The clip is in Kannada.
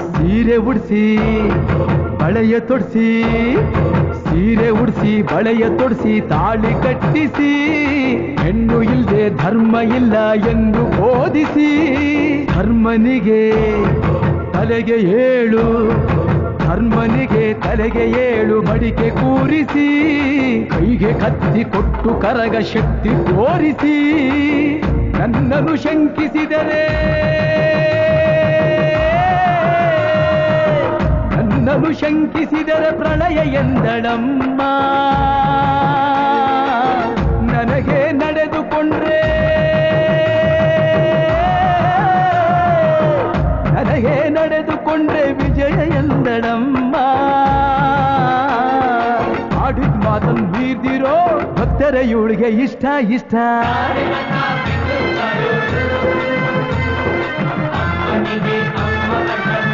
ಸೀರೆ ಉಡಿಸಿ ಬಳೆಯ ತೊಡಿಸಿ ಸೀರೆ ಉಡಿಸಿ ಬಳೆಯ ತೊಡಿಸಿ ತಾಳಿ ಕಟ್ಟಿಸಿ ಹೆಣ್ಣು ಇಲ್ಲದೆ ಧರ್ಮ ಇಲ್ಲ ಎಂದು ಬೋಧಿಸಿ ಧರ್ಮನಿಗೆ ತಲೆಗೆ ಏಳು ಧರ್ಮನಿಗೆ ತಲೆಗೆ ಏಳು ಮಡಿಕೆ ಕೂರಿಸಿ ಕೈಗೆ ಕತ್ತಿ ಕೊಟ್ಟು ಕರಗ ಶಕ್ತಿ ತೋರಿಸಿ ನನ್ನನ್ನು ಶಂಕಿಸಿದರೆ ನನ್ನನ್ನು ಶಂಕಿಸಿದರೆ ಪ್ರಳಯ ಎಂದಳಮ್ಮ ನನಗೆ ನಡೆದುಕೊಂಡ್ರೆ ವಿಜಯ ಎಂದಳಮ್ಮ ಆಡಿದ ಮಾತನ್ನು ಮೀರ್ದಿರೋ ಭಕ್ತರ ಇವಳಿಗೆ ಇಷ್ಟ